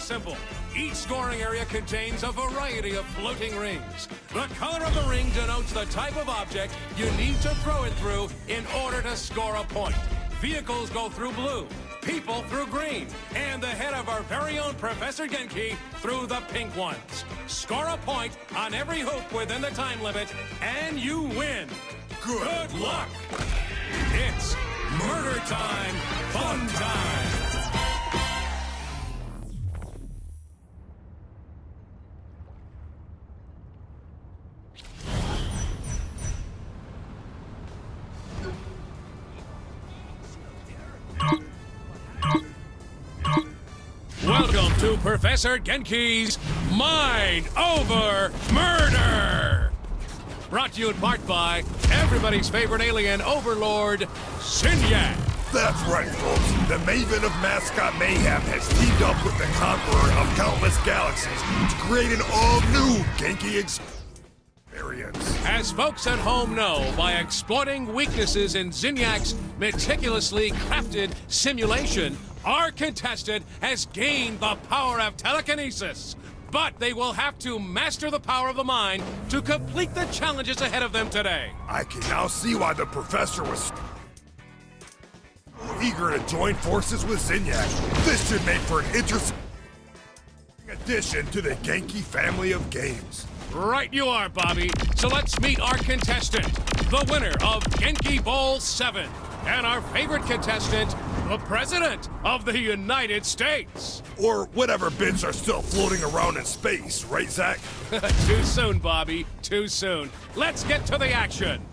simple. Each scoring area contains a variety of floating rings. The color of the ring denotes the type of object you need to throw it through in order to score a point. Vehicles go through blue, people through green, and the head of our very own Professor Genki through the pink ones. Score a point on every hoop within the time limit, and you win. Good luck! It's murder time, fun time! Welcome to Professor Genki's Mind Over Murder! Brought to you in part by everybody's favorite alien overlord, Zinyak. That's right, folks. The Maven of Mascot Mayhem has teamed up with the Conqueror of Countless Galaxies to create an all-new Genki experience. As folks at home know, by exploiting weaknesses in Zinyak's meticulously crafted simulation, our contestant has gained the power of telekinesis. But they will have to master the power of the mind to complete the challenges ahead of them today. I can now see why the Professor was so eager to join forces with Zinyak. This should make for an interesting addition to the Genki family of games. Right you are, Bobby. So let's meet our contestant, the winner of Genki Bowl 7, and our favorite contestant, the President of the United States. Or whatever bits are still floating around in space, right, Zach? Too soon, Bobby. Too soon. Let's get to the action.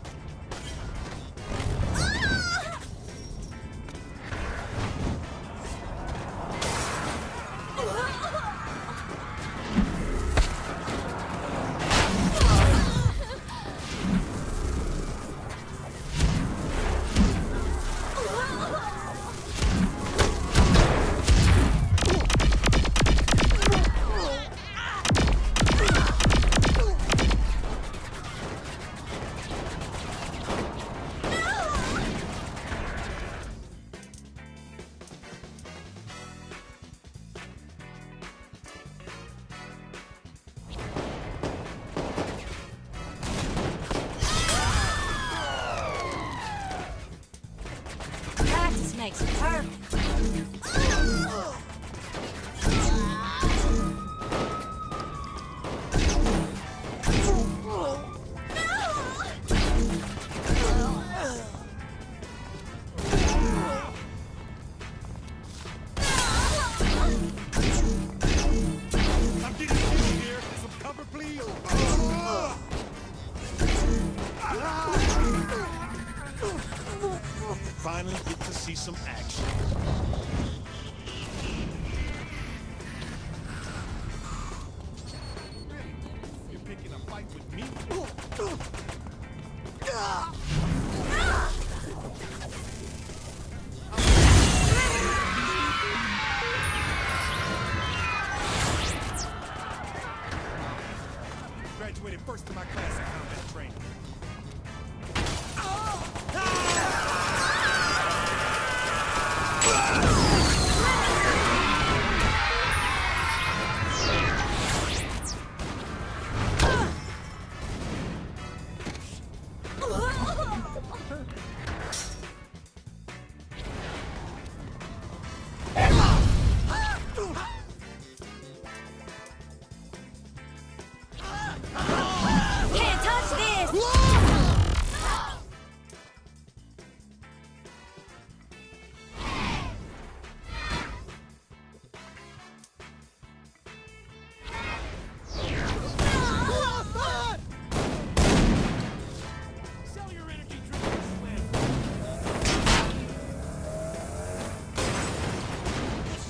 Makes it perfect. I'm getting you here. Some cover, please. Finally get to see some action. You're picking a fight with me? Graduated first in my class in combat training. Can't touch this! Sell your energy drink and swim.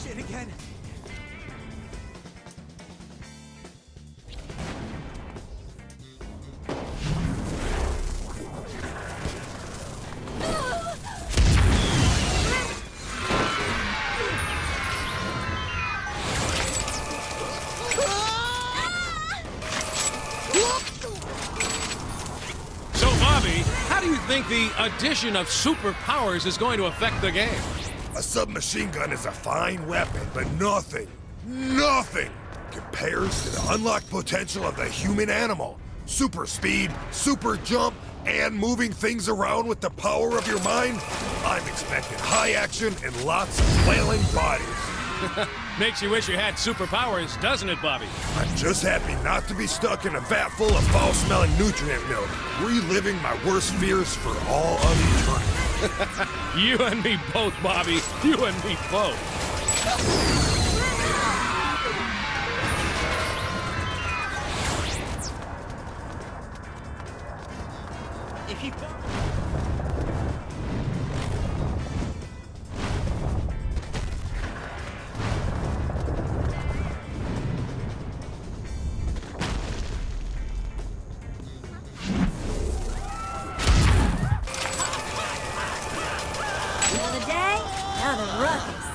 Shit again. So, Bobby, how do you think the addition of superpowers is going to affect the game? A submachine gun is a fine weapon, but nothing compares to the unlocked potential of the human animal. Super speed, super jump, and moving things around with the power of your mind. I'm expecting high action and lots of flailing bodies. Makes you wish you had superpowers, doesn't it, Bobby? I'm just happy not to be stuck in a vat full of foul-smelling nutrient milk, reliving my worst fears for all of eternity. You and me both, Bobby. You and me both. If you... Another day, another ruckus.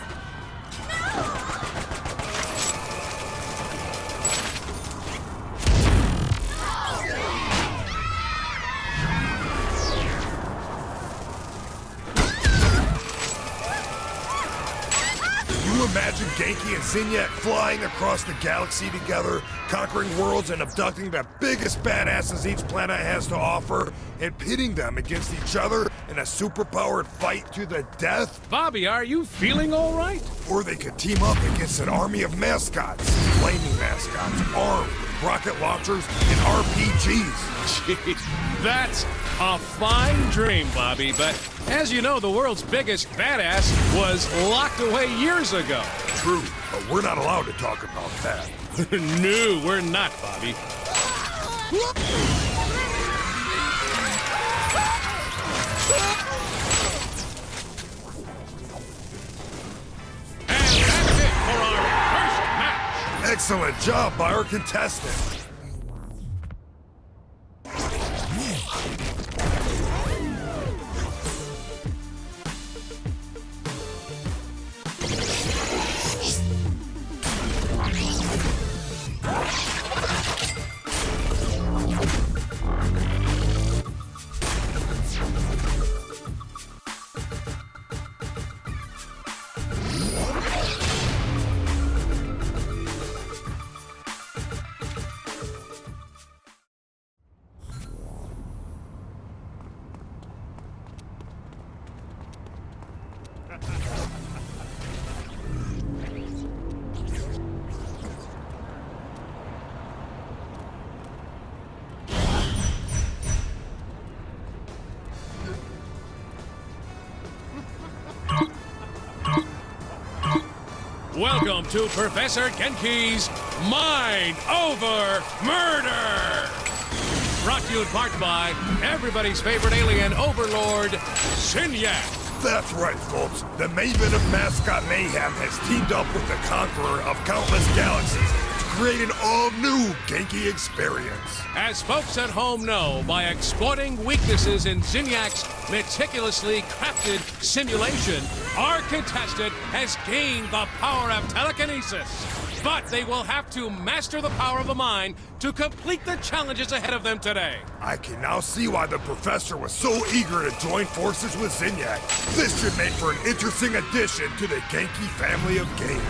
Imagine Genki and Zinyak flying across the galaxy together, conquering worlds and abducting the biggest badasses each planet has to offer, and pitting them against each other in a superpowered fight to the death. Bobby, are you feeling all right? Or they could team up against an army of mascots, flaming mascots, armed with rocket launchers and RPGs. Jeez, that's a fine dream, Bobby, but as you know, the world's biggest badass was locked away years ago. True, but we're not allowed to talk about that. No, we're not, Bobby. And that's it for our first match. Excellent job by our contestant. Welcome to Professor Genki's Mind Over Murder! Brought to you in part by everybody's favorite alien overlord, Zinyak. That's right, folks. The Maven of Mascot Mayhem has teamed up with the Conqueror of Countless Galaxies to create an all-new Genki experience. As folks at home know, by exploiting weaknesses in Zinyak's meticulously crafted simulation, our contestant has gained the power of telekinesis. But they will have to master the power of the mind to complete the challenges ahead of them today. I can now see why the Professor was so eager to join forces with Zinyak. This should make for an interesting addition to the Genki family of games.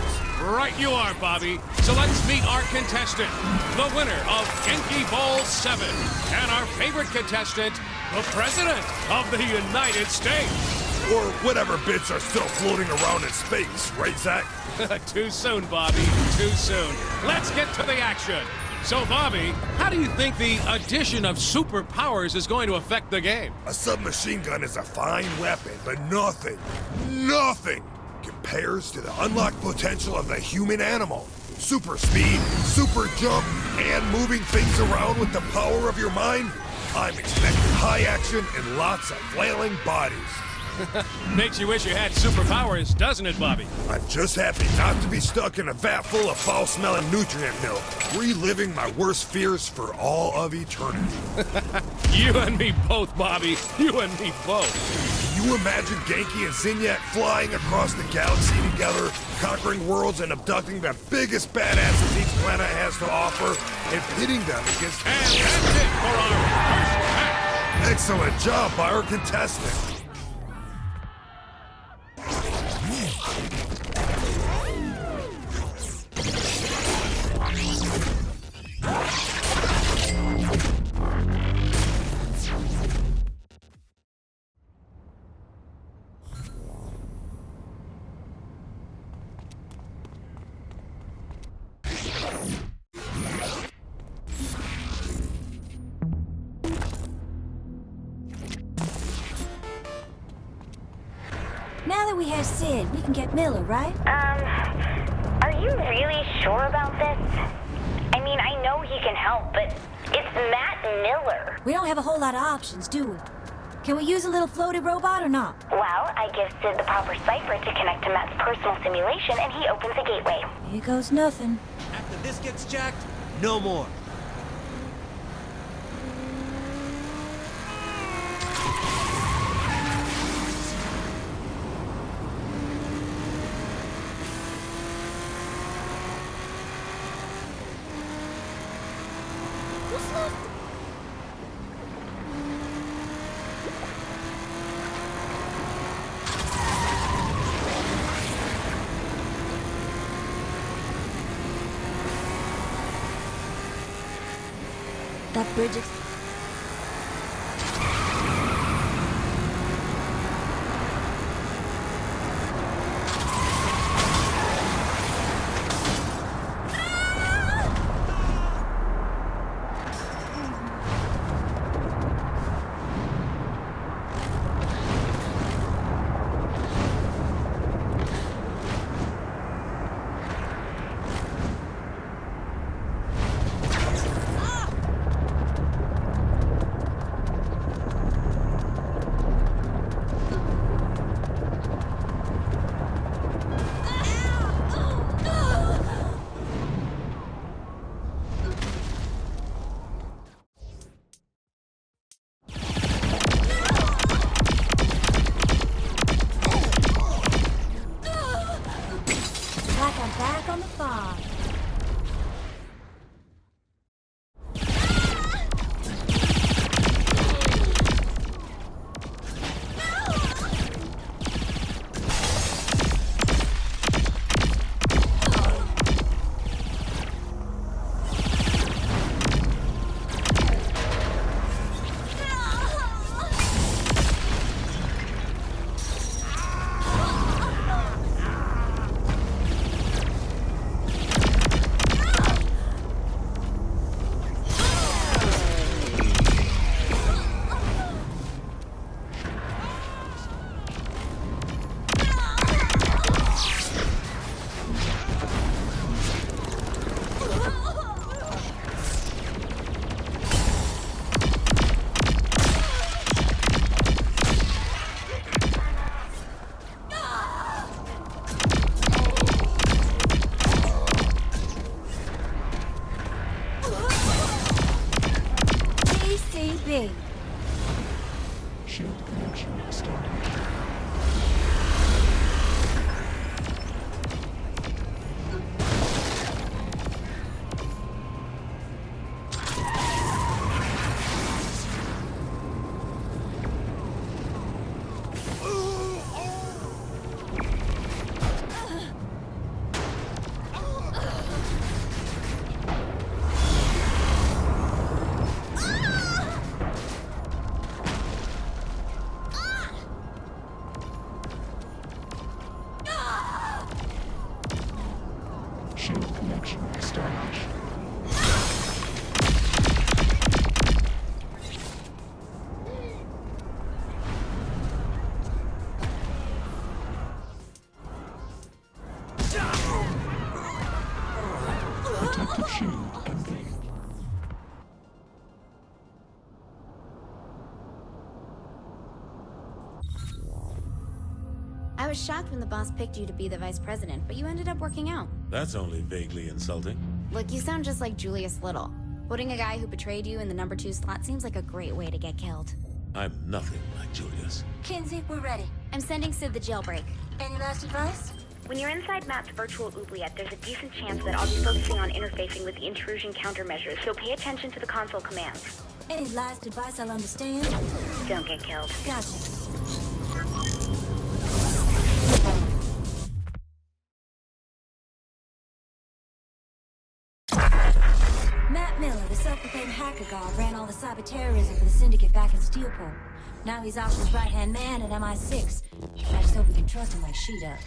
Right you are, Bobby. So let's meet our contestant, the winner of Genki Bowl 7, and our favorite contestant, the President of the United States. Or whatever bits are still floating around in space, right, Zach? Too soon, Bobby, too soon. Let's get to the action. So, Bobby, how do you think the addition of superpowers is going to affect the game? A submachine gun is a fine weapon, but nothing compares to the unlocked potential of the human animal. Super speed, super jump, and moving things around with the power of your mind. I'm expecting high action and lots of flailing bodies. Makes you wish you had superpowers, doesn't it, Bobby? I'm just happy not to be stuck in a vat full of foul-smelling nutrient milk, reliving my worst fears for all of eternity. You and me both, Bobby. You and me both. Can you imagine Genki and Zinyak flying across the galaxy together, conquering worlds and abducting the biggest badasses each planet has to offer, and pitting them against... And that's it for our first match. Excellent job by our contestant. we have Sid, we can get Miller, right? Are you really sure about this? I mean, I know he can help, but it's Matt Miller. We don't have a whole lot of options, do we? Can we use a little floated robot or not? Well, I give Sid the proper cipher to connect to Matt's personal simulation, and he opens the gateway. Here goes nothing. After this gets jacked, no more. That bridge is... back on the farm. Shield connection established. Shield connection established. Protective shield engaged. I was shocked when the boss picked you to be the vice president, but you ended up working out. That's only vaguely insulting. Look, you sound just like Julius Little. Putting a guy who betrayed you in the number 2 slot seems like a great way to get killed. I'm nothing like Julius. Kinsey, we're ready. I'm sending Sid the jailbreak. Any last advice? When you're inside Matt's virtual oubliette, there's a decent chance that I'll be focusing on interfacing with the intrusion countermeasures, so pay attention to the console commands. Any last advice I'll understand? Don't get killed. Gotcha. Matt Miller, the self-proclaimed hacker god, ran all the cyber terrorism for the Syndicate back in Steelport. Now he's Option's right-hand man at MI6. I just hope we can trust him like she does.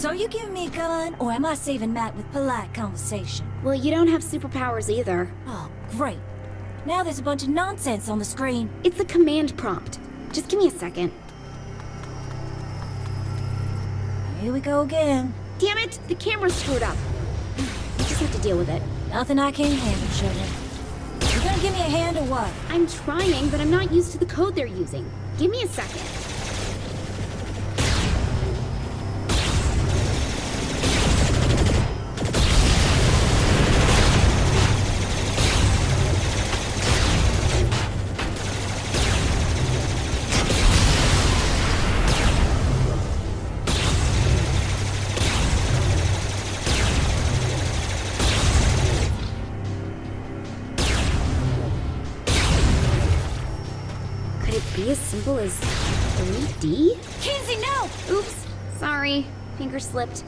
So are you giving me a gun, or am I saving Matt with polite conversation? Well, you don't have superpowers either. Oh, great. Now there's a bunch of nonsense on the screen. It's a command prompt. Just give me a second. Here we go again. Damn it! The camera's screwed up. I just have to deal with it. Nothing I can't handle, sugar. You gonna give me a hand or what? I'm trying, but I'm not used to the code they're using. Give me a second. Be as simple as 3D? Kinsey, no! Oops, sorry. Finger slipped.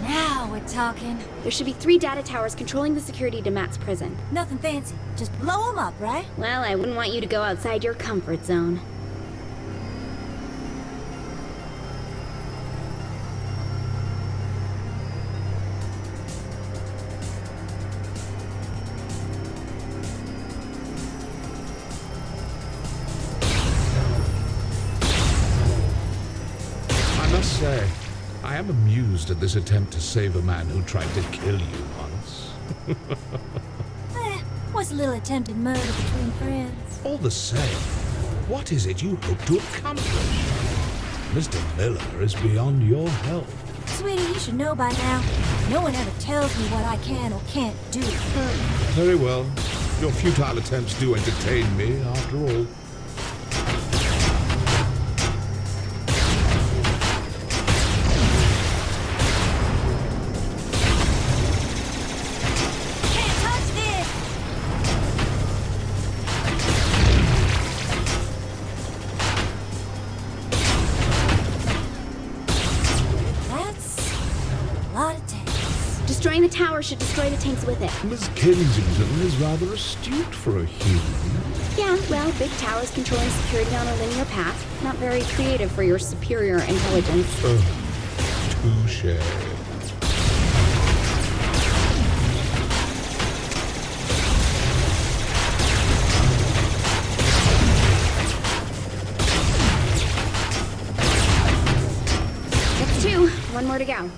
Now we're talking. There should be 3 data towers controlling the security to Matt's prison. Nothing fancy. Just blow them up, right? Well, I wouldn't want you to go outside your comfort zone. I must say, I am amused at this attempt to save a man who tried to kill you once. What's a little attempted murder between friends? All the same, what is it you hope to accomplish? Mr. Miller is beyond your help. Sweetie, you should know by now. No one ever tells me what I can or can't do. Very well. Your futile attempts do entertain me, after all. Can't touch this! That's a lot of tanks. Destroying the tower should destroy the tanks with it. Miss Kensington is rather astute for a human. Yeah, well, big towers controlling security on a linear path. Not very creative for your superior intelligence. Touche. That's 2. 1 more to go.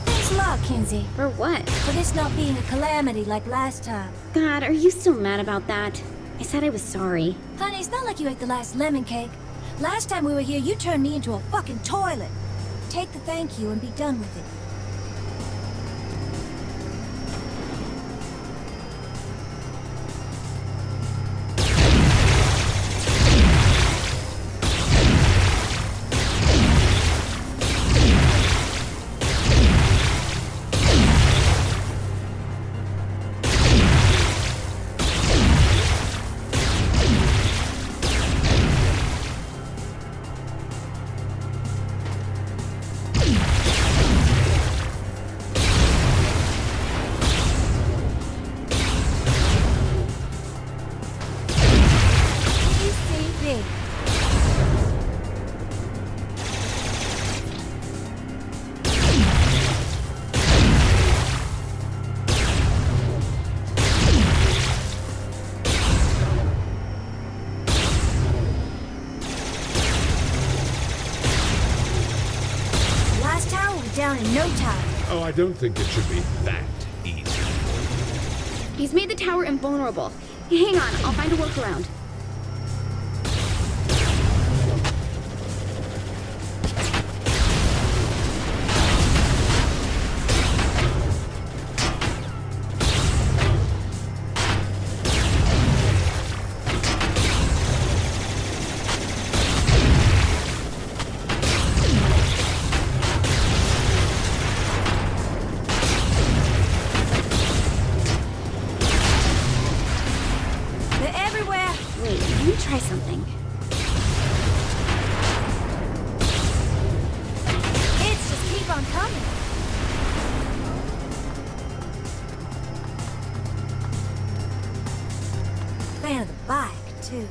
Thanks a lot, Kinsey. For what? For this not being a calamity like last time. God, are you still mad about that? I said I was sorry. Honey, it's not like you ate the last lemon cake. Last time we were here, you turned me into a fucking toilet. Take the thank you and be done with it. ECB. Last tower will be down in no time. Oh, I don't think it should be that easy. He's made the tower invulnerable. Hang on, I'll find a workaround. They're everywhere. too.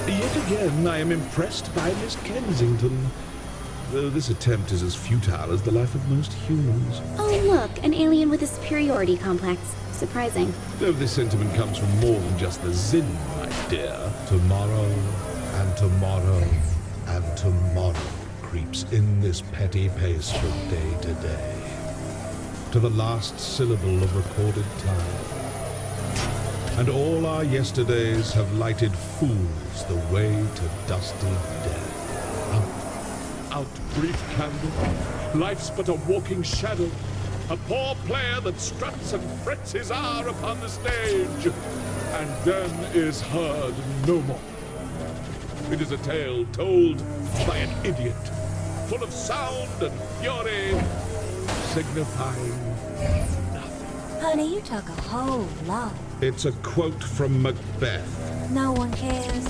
Yet again, I am impressed by Miss Kensington. Though this attempt is as futile as the life of most humans. Oh, look, an alien with a superiority complex. Surprising. Though this sentiment comes from more than just the Zin, my dear. Tomorrow, and tomorrow, and tomorrow creeps in this petty pace from day to day, to the last syllable of recorded time. And all our yesterdays have lighted fools the way to dusty death. Out, brief candle. Life's but a walking shadow. A poor player that struts and frets his hour upon the stage, and then is heard no more. It is a tale told by an idiot, full of sound and fury, signifying nothing. Honey, you talk a whole lot. It's a quote from Macbeth. No one cares.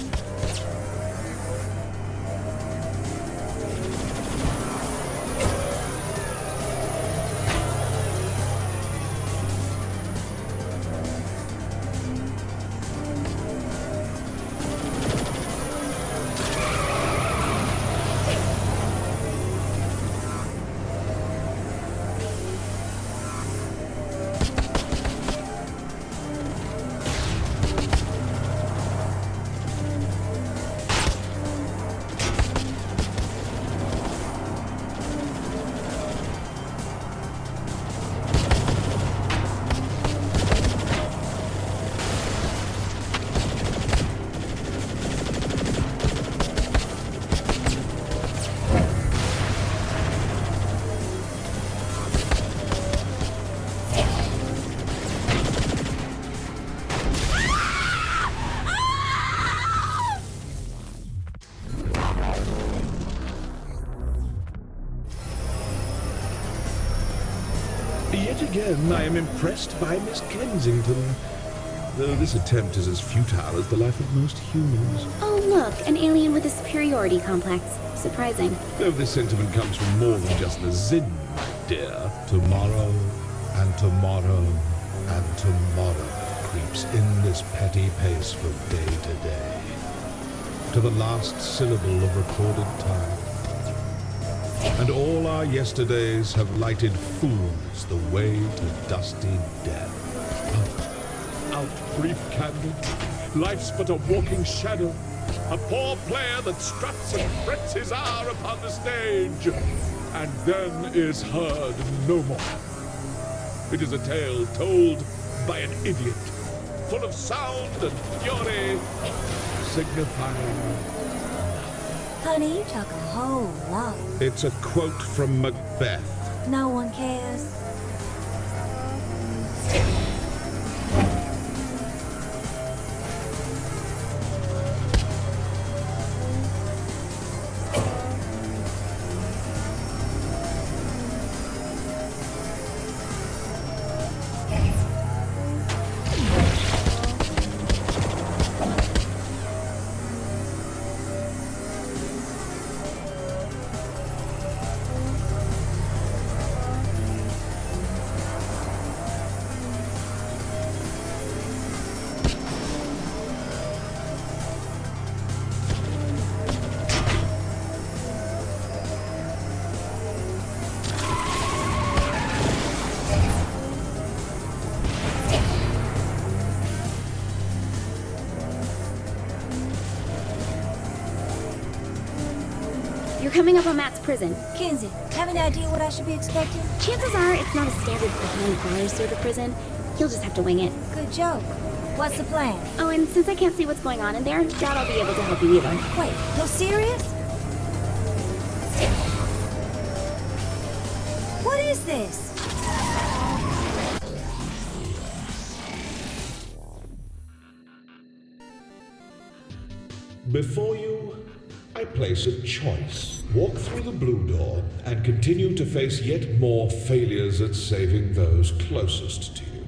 Yet again, I am impressed by Miss Kensington. Though this attempt is as futile as the life of most humans. Oh, look, an alien with a superiority complex. Surprising. Though this sentiment comes from more than just the Zin, my dear. Tomorrow, and tomorrow, and tomorrow creeps in this petty pace from day to day, to the last syllable of recorded time. And all our yesterdays have lighted fools the way to dusty death. Out, brief candle. Life's but a walking shadow. A poor player that struts and frets his hour upon the stage, and then is heard no more. It is a tale told by an idiot, full of sound and fury, signifying Honey, you talk a whole lot. It's a quote from Macbeth. No one cares. You're coming up on Matt's prison. Kinsey, have any idea what I should be expecting? Chances are it's not a standard behind bars sort of prison. You'll just have to wing it. Good joke. What's the plan? Oh, and since I can't see what's going on in there, doubt I'll be able to help you either. Wait, no serious? What is this? Before you, I place a choice. Walk through the blue door and continue to face yet more failures at saving those closest to you.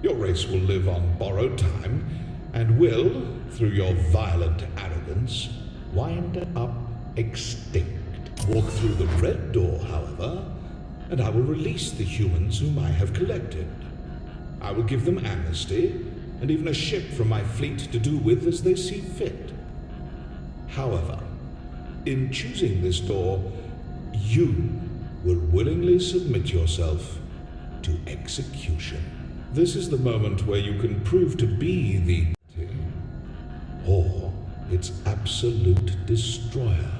Your race will live on borrowed time and will, through your violent arrogance, wind up extinct. Walk through the red door, however, and I will release the humans whom I have collected. I will give them amnesty, and even a ship from my fleet to do with as they see fit. However, in choosing this door, you will willingly submit yourself to execution. This is the moment where you can prove to be the or its absolute destroyer.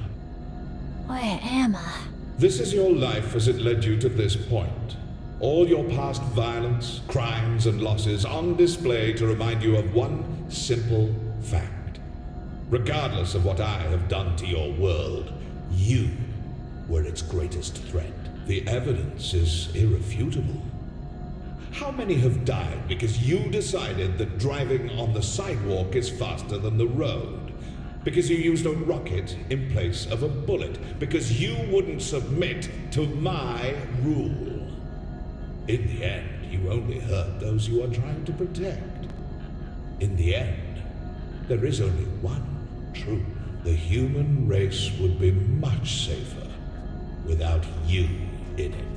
Where am I? This is your life as it led you to this point. All your past violence, crimes, and losses on display to remind you of one simple fact. Regardless of what I have done to your world, you were its greatest threat. The evidence is irrefutable. How many have died because you decided that driving on the sidewalk is faster than the road? Because you used a rocket in place of a bullet? Because you wouldn't submit to my rule? In the end, you only hurt those you are trying to protect. In the end, there is only one truth. The human race would be much safer without you in it.